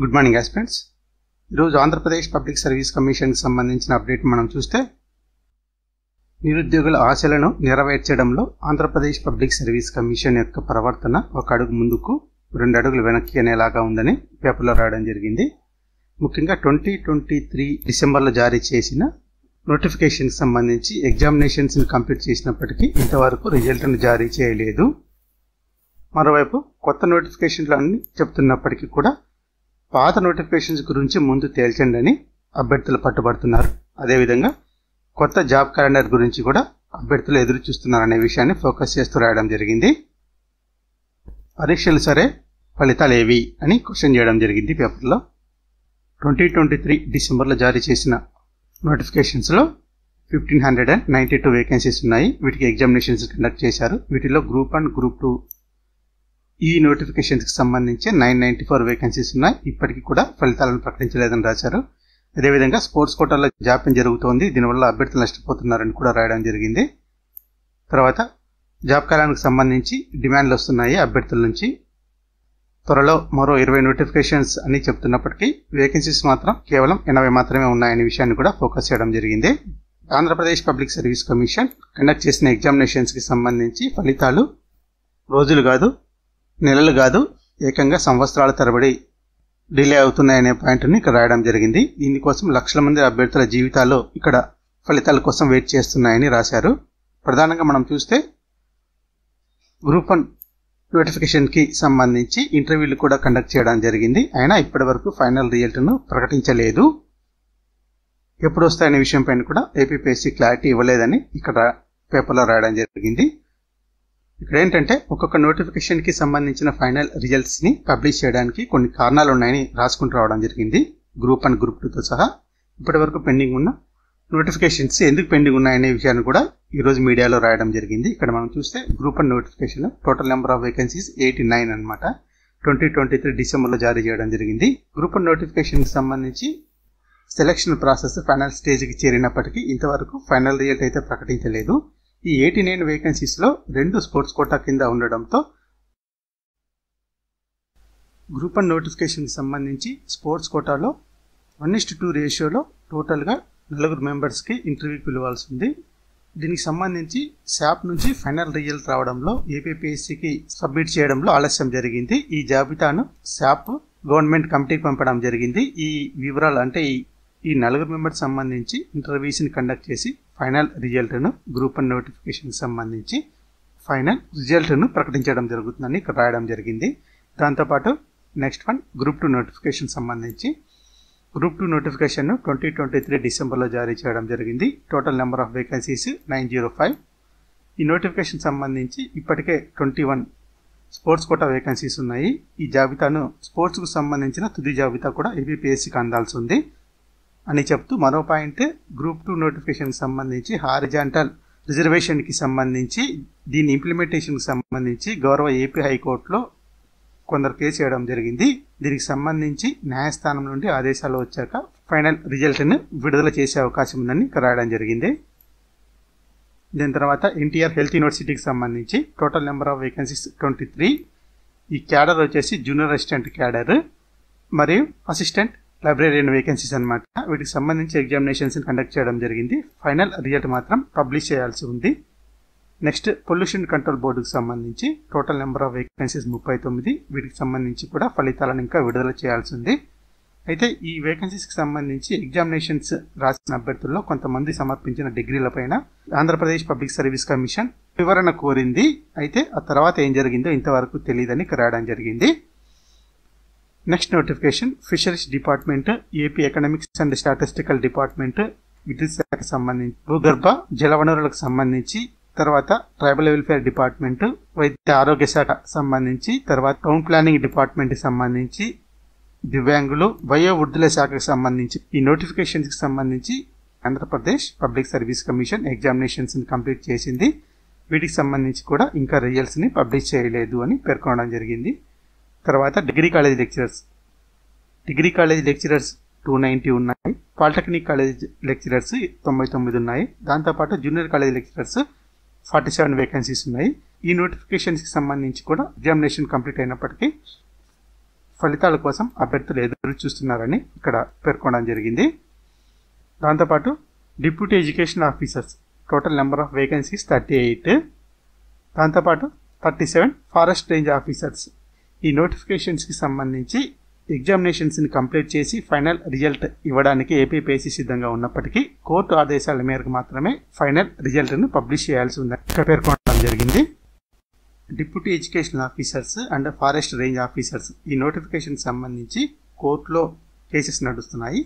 Good morning aspirants. ఈరోజు Andhra Pradesh public service కమిషన్కి సంబంధించిన అప్డేట్ మనం చూస్తే, నిరుద్యోగుల ఆశలను నెరవేర్చడంలో ఆంధ్రప్రదేశ్ పబ్లిక్ సర్వీస్ కమిషన్ యొక్క ప్రవర్తన ఒక అడుగు ముందుకు 2 అడుగులు వెనక్కి అనేలాగా ఉందని పేపర్లో రాయడం జరిగింది. ముఖ్యంగా 2023 డిసెంబర్లో జారీ చేసిన నోటిఫికేషన్కి సంబంధించి ఎగ్జామినేషన్స్ని కంప్లీట్ చేసినప్పటికీ ఇంతవరకు రిజల్ట్ను జారీ చేయలేదు. మరోవైపు కొత్త నోటిఫికేషన్లు అన్ని చెప్తున్నప్పటికీ కూడా పాత నోటిఫికేషన్స్ గురించి ముందు తేల్చండి అని అభ్యర్థులు పట్టుబడుతున్నారు. అదేవిధంగా కొత్త జాబ్ క్యాలెండర్ గురించి కూడా అభ్యర్థులు ఎదురు చూస్తున్నారనే విషయాన్ని ఫోకస్ చేస్తూ రాయడం జరిగింది. పరీక్షలు సరే, ఫలితాలు ఏవి అని క్వశ్చన్ చేయడం జరిగింది పేపర్లో. 2023 డిసెంబర్లో జారీ చేసిన నోటిఫికేషన్స్లో 1592 వేకెన్సీస్ ఉన్నాయి. వీటికి ఎగ్జామినేషన్స్ కండక్ట్ చేశారు. వీటిలో గ్రూప్ 1, గ్రూప్ 2 ఈ నోటిఫికేషన్స్కి సంబంధించి 994 వేకెన్సీస్ ఉన్నాయి. ఇప్పటికీ కూడా ఫలితాలను ప్రకటించలేదని రాశారు. అదేవిధంగా స్పోర్ట్స్ కోటాలో జాప్యం జరుగుతోంది, దీనివల్ల అభ్యర్థులు నష్టపోతున్నారని కూడా రాయడం జరిగింది. తర్వాత జాబ్ కాలానికి సంబంధించి డిమాండ్లు వస్తున్నాయి అభ్యర్థుల నుంచి. త్వరలో మరో 20 నోటిఫికేషన్స్ అని చెప్తున్నప్పటికీ వేకెన్సీస్ మాత్రం కేవలం 80 మాత్రమే ఉన్నాయనే విషయాన్ని కూడా ఫోకస్ చేయడం జరిగింది. Andhra Pradesh public service commission conduct చేసిన ఎగ్జామినేషన్స్కి సంబంధించి ఫలితాలు రోజులు కాదు, నెలలు కాదు, ఏకంగా సంవత్సరాల తరబడి డిలే అవుతున్నాయనే పాయింట్ని ఇక్కడ రాయడం జరిగింది. దీనికోసం లక్షల మంది అభ్యర్థుల జీవితాలు ఇక్కడ ఫలితాల కోసం వెయిట్ చేస్తున్నాయని రాశారు. ప్రధానంగా మనం చూస్తే గ్రూప్ 1 నోటిఫికేషన్కి సంబంధించి ఇంటర్వ్యూలు కూడా కండక్ట్ చేయడం జరిగింది. అయినా ఇప్పటి వరకు ఫైనల్ రిజల్ట్ను ప్రకటించలేదు. ఎప్పుడు వస్తాయనే విషయం పైన కూడా ఏపీపీఎస్సీ క్లారిటీ ఇవ్వలేదని ఇక్కడ పేపర్లో రాయడం జరిగింది. ఇక్కడ ఏంటంటే ఒక్కొక్క నోటిఫికేషన్కి సంబంధించిన ఫైనల్ రిజల్ట్స్ని పబ్లిష్ చేయడానికి కొన్ని కారణాలు ఉన్నాయని రాసుకుంటూ రావడం జరిగింది. గ్రూప్ 1, గ్రూప్ 2తో సహా ఇప్పటి వరకు పెండింగ్ ఉన్న నోటిఫికేషన్స్ ఎందుకు పెండింగ్ ఉన్నాయనే విషయాన్ని కూడా ఈరోజు మీడియాలో రాయడం జరిగింది. ఇక్కడ మనం చూస్తే group 1 notification total number of vacancies 89 అనమాట. 2023 డిసెంబర్లో జారీ చేయడం జరిగింది. గ్రూప్ 1 నోటిఫికేషన్కి సంబంధించి సెలక్షన్ ప్రాసెస్ ఫైనల్ స్టేజ్కి చేరినప్పటికీ ఇంతవరకు ఫైనల్ రిజల్ట్ అయితే ప్రకటించలేదు. ఈ 89 వేకెన్సీస్లో 2 స్పోర్ట్స్ కోటా కింద ఉండడంతో గ్రూప్ 1 నోటిఫికేషన్కి సంబంధించి స్పోర్ట్స్ కోటాలో 1:2 రేషియోలో టోటల్గా 4 మెంబర్స్కి ఇంటర్వ్యూకి పిలవాల్సి ఉంది. దీనికి సంబంధించి శాప్ నుంచి ఫైనల్ రిజల్ట్ రావడంలో ఏపీపీఎస్సీకి సబ్మిట్ చేయడంలో ఆలస్యం జరిగింది. ఈ జాబితాను శాప్ గవర్నమెంట్ కమిటీకి పంపడం జరిగింది. ఈ వివరాలు అంటే ఈ 4 మెంబర్స్ సంబంధించి ఇంటర్వ్యూస్ని కండక్ట్ చేసి ఫైనల్ రిజల్ట్ను గ్రూప్ 1 నోటిఫికేషన్కి సంబంధించి ఫైనల్ రిజల్ట్ను ప్రకటించడం జరుగుతుందని ఇక్కడ రాయడం జరిగింది. దాంతోపాటు నెక్స్ట్ వన్ గ్రూప్ 2 నోటిఫికేషన్ సంబంధించి గ్రూప్ 2 నోటిఫికేషన్ 2023 డిసెంబర్లో జారీ చేయడం జరిగింది. Total number of vacancies 905. ఈ నోటిఫికేషన్ సంబంధించి ఇప్పటికే 21 స్పోర్ట్స్ కోటా వేకెన్సీస్ ఉన్నాయి. ఈ జాబితాను స్పోర్ట్స్కు సంబంధించిన తుది జాబితా కూడా ఏపీపీఎస్సీకి అందాల్సి ఉంది అని చెప్తూ మరో పాయింట్, గ్రూప్ 2 నోటిఫికేషన్కి సంబంధించి హారిజాంటల్ రిజర్వేషన్కి సంబంధించి దీని ఇంప్లిమెంటేషన్కి సంబంధించి గౌరవ ఏపీ హైకోర్టులో కొందరు కేసు చేయడం జరిగింది. దీనికి సంబంధించి న్యాయస్థానం నుండి ఆదేశాలు వచ్చాక ఫైనల్ రిజల్ట్ని విడుదల చేసే అవకాశం ఉందని రాయడం జరిగింది. దీని తర్వాత ఎన్టీఆర్ హెల్త్ యూనివర్సిటీకి సంబంధించి టోటల్ నెంబర్ ఆఫ్ వేకెన్సీస్ 23. ఈ క్యాడర్ వచ్చేసి జూనియర్ అసిస్టెంట్ క్యాడర్ మరియు అసిస్టెంట్ లైబ్రేరియన్ వేకెన్సీస్ అనమాట. వీటికి సంబంధించి ఎగ్జామినేషన్స్ కండక్ట్ చేయడం జరిగింది. ఫైనల్ రిజల్ట్ మాత్రం పబ్లిష్ చేయాల్సి ఉంది. నెక్స్ట్ పొల్యూషన్ కంట్రోల్ బోర్డుకి సంబంధించి టోటల్ నెంబర్ ఆఫ్ వేకెన్సీస్ 39. వీటికి సంబంధించి కూడా ఫలితాలను ఇంకా విడుదల చేయాల్సి ఉంది. అయితే ఈ వేకెన్సీస్కి సంబంధించి ఎగ్జామినేషన్స్ రాసిన అభ్యర్థుల్లో కొంతమంది సమర్పించిన డిగ్రీలపైన ఆంధ్రప్రదేశ్ పబ్లిక్ సర్వీస్ కమిషన్ వివరణ కోరింది. అయితే ఆ తర్వాత ఏం జరిగిందో ఇంతవరకు తెలియదని రాయడం జరిగింది. Next notification fisheries department, AP economics and statistical department, విద్యుత్ శాఖకు సంబంధించి, భూగర్భ జలవనరులకు సంబంధించి, తర్వాత ట్రైబల్ వెల్ఫేర్ డిపార్ట్మెంట్, వైద్య ఆరోగ్య శాఖ సంబంధించి, తర్వాత టౌన్ ప్లానింగ్ డిపార్ట్మెంట్కి సంబంధించి, దివ్యాంగులు, వయోవృద్ధుల శాఖకు సంబంధించి ఈ నోటిఫికేషన్స్కి సంబంధించి ఆంధ్రప్రదేశ్ పబ్లిక్ సర్వీస్ కమిషన్ ఎగ్జామినేషన్స్ని కంప్లీట్ చేసింది. వీటికి సంబంధించి కూడా ఇంకా రిజల్ట్స్ని పబ్లిష్ చేయలేదు అని పేర్కొనడం జరిగింది. తర్వాత డిగ్రీ కాలేజ్ లెక్చరర్స్ 290 ఉన్నాయి. పాలిటెక్నిక్ కాలేజ్ లెక్చరర్స్ 99 ఉన్నాయి. దాంతోపాటు జూనియర్ కాలేజ్ లెక్చరర్స్ 47 వేకెన్సీస్ ఉన్నాయి. ఈ నోటిఫికేషన్స్కి సంబంధించి కూడా ఎగ్జామినేషన్ కంప్లీట్ అయినప్పటికీ ఫలితాల కోసం అభ్యర్థులు ఎదురు చూస్తున్నారని ఇక్కడ పేర్కొనడం జరిగింది. దాంతోపాటు deputy education officers total number of vacancies 38. దాంతోపాటు 37 ఫారెస్ట్ రేంజ్ ఆఫీసర్స్. ఈ నోటిఫికేషన్స్కి సంబంధించి ఎగ్జామినేషన్స్ని కంప్లీట్ చేసి ఫైనల్ రిజల్ట్ ఇవ్వడానికి ఏపీపీఎస్సీ సిద్ధంగా ఉన్నప్పటికీ కోర్టు ఆదేశాల మేరకు మాత్రమే ఫైనల్ రిజల్ట్ను పబ్లిష్ చేయాల్సి ఉందని పేర్కొనడం జరిగింది. Deputy education officers and forest range officers ఈ నోటిఫికేషన్ సంబంధించి కోర్టులో కేసెస్ నడుస్తున్నాయి.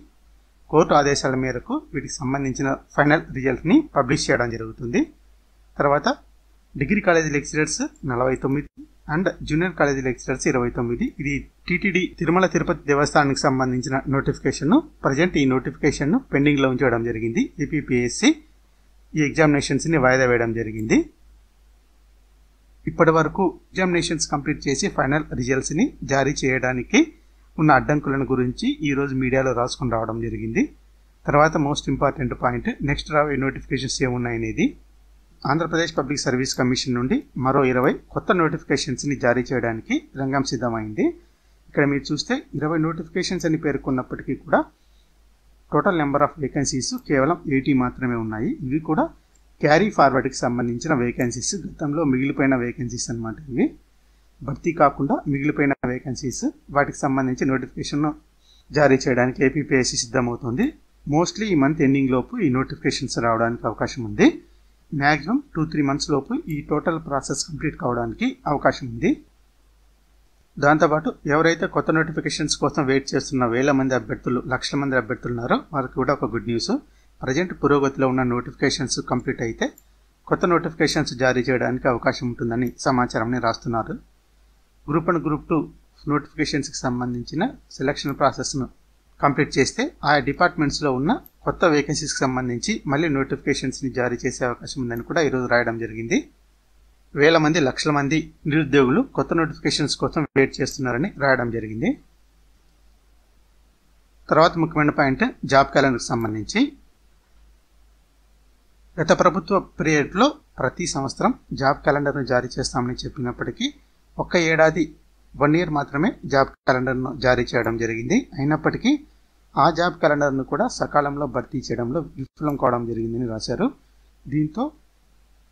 కోర్టు ఆదేశాల మేరకు వీటికి సంబంధించిన ఫైనల్ రిజల్ట్ని పబ్లిష్ చేయడం జరుగుతుంది. తర్వాత degree college lecturers 49 and junior college lecturers 29. ఇది టీటీడీ తిరుమల తిరుపతి దేవస్థానానికి సంబంధించిన నోటిఫికేషన్. ప్రజెంట్ ఈ నోటిఫికేషన్ పెండింగ్లో ఉంచడం జరిగింది. ఏపీపీఎస్సీ ఈ ఎగ్జామినేషన్స్ని వాయిదా వేయడం జరిగింది. ఇప్పటి వరకు ఎగ్జామినేషన్స్ కంప్లీట్ చేసి ఫైనల్ రిజల్ట్స్ని జారీ చేయడానికి ఉన్న అడ్డంకులను గురించి ఈరోజు మీడియాలో రాసుకుని రావడం జరిగింది. తర్వాత మోస్ట్ ఇంపార్టెంట్ పాయింట్ నెక్స్ట్ రాబోయే నోటిఫికేషన్స్ ఏమున్నాయనేది. ఆంధ్రప్రదేశ్ పబ్లిక్ సర్వీస్ కమిషన్ నుండి మరో 20 కొత్త నోటిఫికేషన్స్ని జారీ చేయడానికి రంగం సిద్ధమైంది. ఇక్కడ మీరు చూస్తే 20 నోటిఫికేషన్స్ అని పేర్కొన్నప్పటికీ కూడా టోటల్ నెంబర్ ఆఫ్ వేకెన్సీస్ కేవలం 80 మాత్రమే ఉన్నాయి. ఇవి కూడా క్యారీ ఫార్వర్డ్కి సంబంధించిన వేకెన్సీస్, గతంలో మిగిలిపోయిన వేకెన్సీస్ అన్నమాట. ఇవి భర్తీ కాకుండా మిగిలిపోయిన వేకెన్సీస్, వాటికి సంబంధించి నోటిఫికేషన్ జారీ చేయడానికి ఏపీపీఎస్సీ సిద్ధమవుతుంది. మోస్ట్లీ ఈ మంత్ ఎండింగ్ లోపు ఈ నోటిఫికేషన్స్ రావడానికి అవకాశం ఉంది. మ్యాక్సిమం 2-3 మంత్స్ లోపు ఈ టోటల్ ప్రాసెస్ కంప్లీట్ కావడానికి అవకాశం ఉంది. దాంతోపాటు ఎవరైతే కొత్త నోటిఫికేషన్స్ కోసం వెయిట్ చేస్తున్న వేల మంది అభ్యర్థులు, లక్షల మంది అభ్యర్థులు ఉన్నారో వారికి కూడా ఒక గుడ్ న్యూస్. ప్రజెంట్ పురోగతిలో ఉన్న నోటిఫికేషన్స్ కంప్లీట్ అయితే కొత్త నోటిఫికేషన్స్ జారీ చేయడానికి అవకాశం ఉంటుందని సమాచారాన్ని రాస్తున్నారు. గ్రూప్ 1 గ్రూప్ 2 నోటిఫికేషన్స్కి సంబంధించిన సెలక్షన్ ప్రాసెస్ను కంప్లీట్ చేస్తే ఆయా డిపార్ట్మెంట్స్లో ఉన్న కొత్త వేకెన్సీస్కి సంబంధించి మళ్ళీ నోటిఫికేషన్స్ని జారీ చేసే అవకాశం ఉందని కూడా ఈరోజు రాయడం జరిగింది. వేల మంది, లక్షల మంది నిరుద్యోగులు కొత్త నోటిఫికేషన్స్ కోసం వెయిట్ చేస్తున్నారని రాయడం జరిగింది. తర్వాత ముఖ్యమైన పాయింట్ జాబ్ క్యాలెండర్కి సంబంధించి. గత ప్రభుత్వ పీరియడ్లో ప్రతి సంవత్సరం జాబ్ క్యాలెండర్ను జారీ చేస్తామని చెప్పినప్పటికీ ఒక్క ఏడాది 1 year మాత్రమే జాబ్ క్యాలెండర్ను జారీ చేయడం జరిగింది. అయినప్పటికీ ఆ జాబ్ క్యాలెండర్ను కూడా సకాలంలో భర్తీ చేయడంలో విఫలం కావడం జరిగిందని రాశారు. దీంతో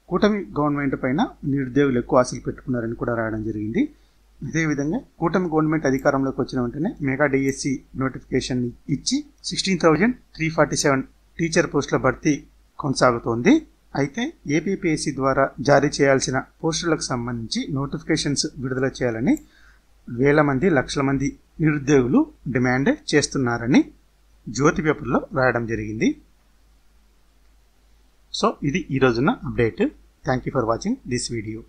కూటమి గవర్నమెంట్ పైన నిరుద్యోగులు ఎక్కువ ఆశలు పెట్టుకున్నారని కూడా రాయడం జరిగింది. అదేవిధంగా కూటమి గవర్నమెంట్ అధికారంలోకి వచ్చిన వెంటనే మెగా డిఎస్సి నోటిఫికేషన్ ఇచ్చి 16,347 టీచర్ పోస్టుల భర్తీ కొనసాగుతోంది. అయితే ఏపీపీఎస్సీ ద్వారా జారీ చేయాల్సిన పోస్టులకు సంబంధించి నోటిఫికేషన్స్ విడుదల చేయాలని వేల మంది, లక్షల మంది నిరుద్యోగులు డిమాండ్ చేస్తున్నారని జ్యోతి పేపర్లో రాయడం జరిగింది. సో ఇది ఈరోజున్న update. Thank you for watching this video.